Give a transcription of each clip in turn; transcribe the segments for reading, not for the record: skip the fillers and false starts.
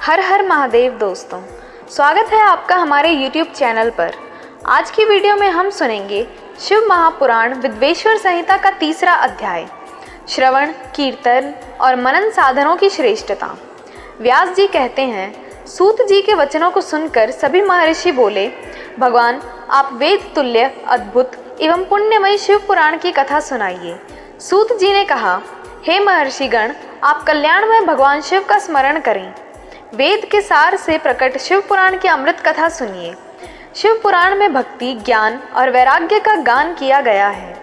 हर हर महादेव दोस्तों, स्वागत है आपका हमारे YouTube चैनल पर। आज की वीडियो में हम सुनेंगे शिव महापुराण विद्वेश्वर संहिता का तीसरा अध्याय, श्रवण, कीर्तन और मनन साधनों की श्रेष्ठता। व्यास जी कहते हैं, सूत जी के वचनों को सुनकर सभी महर्षि बोले, भगवान आप वेद तुल्य अद्भुत एवं पुण्यमय शिव पुराण की कथा सुनाइए। सूत जी ने कहा, हे महर्षिगण, आप कल्याणमय भगवान शिव का स्मरण करें। वेद के सार से प्रकट शिव पुराण की अमृत कथा सुनिए। शिव पुराण में भक्ति, ज्ञान और वैराग्य का गान किया गया है।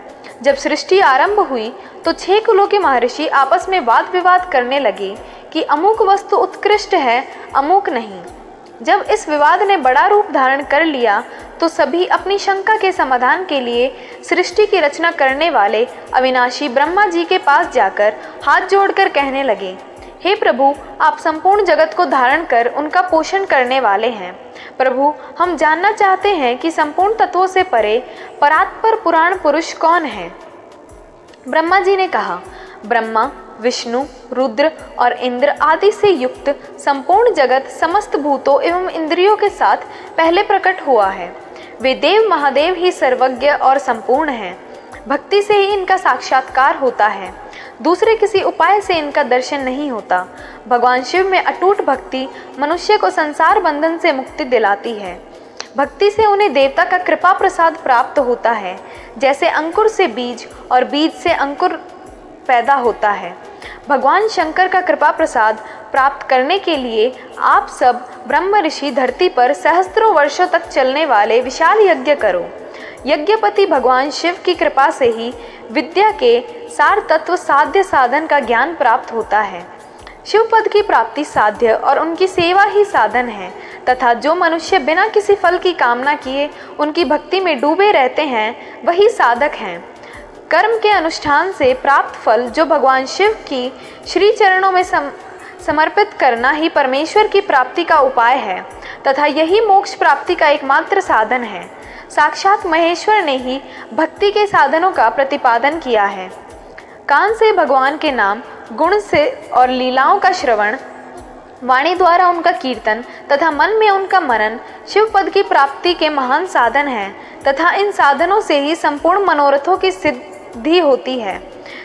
जब सृष्टि आरंभ हुई तो 6 कुलों के महर्षि आपस में वाद विवाद करने लगे कि अमुक वस्तु उत्कृष्ट है, अमुक नहीं। जब इस विवाद ने बड़ा रूप धारण कर लिया तो सभी अपनी शंका के समाधान के लिए सृष्टि की रचना करने वाले अविनाशी ब्रह्मा जी के पास जाकर हाथ जोड़कर कहने लगे, हे प्रभु, आप संपूर्ण जगत को धारण कर उनका पोषण करने वाले हैं। प्रभु, हम जानना चाहते हैं कि संपूर्ण तत्वों से परे परात्पर पुराण पुरुष कौन है। ब्रह्मा जी ने कहा, ब्रह्मा, विष्णु, रुद्र और इंद्र आदि से युक्त संपूर्ण जगत समस्त भूतों एवं इंद्रियों के साथ पहले प्रकट हुआ है। वे देव महादेव ही सर्वज्ञ और संपूर्ण हैं। भक्ति से ही इनका साक्षात्कार होता है, दूसरे किसी उपाय से इनका दर्शन नहीं होता। भगवान शिव में अटूट भक्ति मनुष्य को संसार बंधन से मुक्ति दिलाती है। भक्ति से उन्हें देवता का कृपा प्रसाद प्राप्त होता है। जैसे अंकुर से बीज और बीज से अंकुर पैदा होता है। भगवान शंकर का कृपा प्रसाद प्राप्त करने के लिए आप सब ब्रह्म ऋषि धरती पर सहस्त्रों वर्षों तक चलने वाले विशाल यज्ञ करो। यज्ञपति भगवान शिव की कृपा से ही विद्या के सार तत्व साध्य साधन का ज्ञान प्राप्त होता है। शिव पद की प्राप्ति साध्य और उनकी सेवा ही साधन है तथा जो मनुष्य बिना किसी फल की कामना किए उनकी भक्ति में डूबे रहते हैं वही साधक हैं। कर्म के अनुष्ठान से प्राप्त फल जो भगवान शिव की श्री चरणों में समर्पित करना ही परमेश्वर की प्राप्ति का उपाय है तथा यही मोक्ष प्राप्ति का एकमात्र साधन है। साक्षात महेश्वर ने ही भक्ति के साधनों का प्रतिपादन किया है। कान से भगवान के नाम, गुण से और लीलाओं का श्रवण, वाणी द्वारा उनका कीर्तन तथा मन में उनका मनन शिव पद की प्राप्ति के महान साधन हैं तथा इन साधनों से ही संपूर्ण मनोरथों की सिद्धि होती है।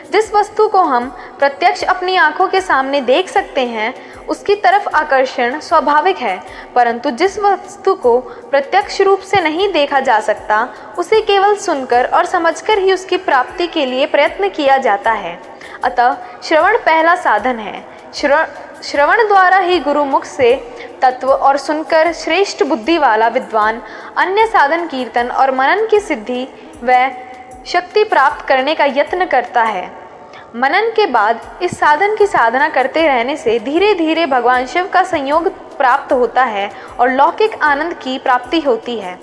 जिस वस्तु को हम प्रत्यक्ष अपनी आंखों के सामने देख सकते हैं उसकी तरफ आकर्षण स्वाभाविक है, परंतु जिस वस्तु को प्रत्यक्ष रूप से नहीं देखा जा सकता उसे केवल सुनकर और समझकर ही उसकी प्राप्ति के लिए प्रयत्न किया जाता है। अतः श्रवण पहला साधन है। श्रवण द्वारा ही गुरुमुख से तत्व और सुनकर श्रेष्ठ बुद्धि वाला विद्वान अन्य साधन कीर्तन और मनन की सिद्धि व शक्ति प्राप्त करने का यत्न करता है। मनन के बाद इस साधन की साधना करते रहने से धीरे धीरे भगवान शिव का संयोग प्राप्त होता है और लौकिक आनंद की प्राप्ति होती है।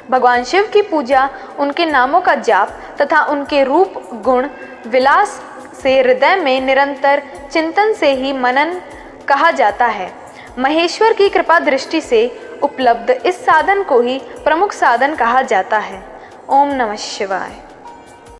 भगवान शिव की पूजा, उनके नामों का जाप तथा उनके रूप, गुण, विलास से हृदय में निरंतर चिंतन से ही मनन कहा जाता है। महेश्वर की कृपा दृष्टि से उपलब्ध इस साधन को ही प्रमुख साधन कहा जाता है। ओम नमः शिवाय।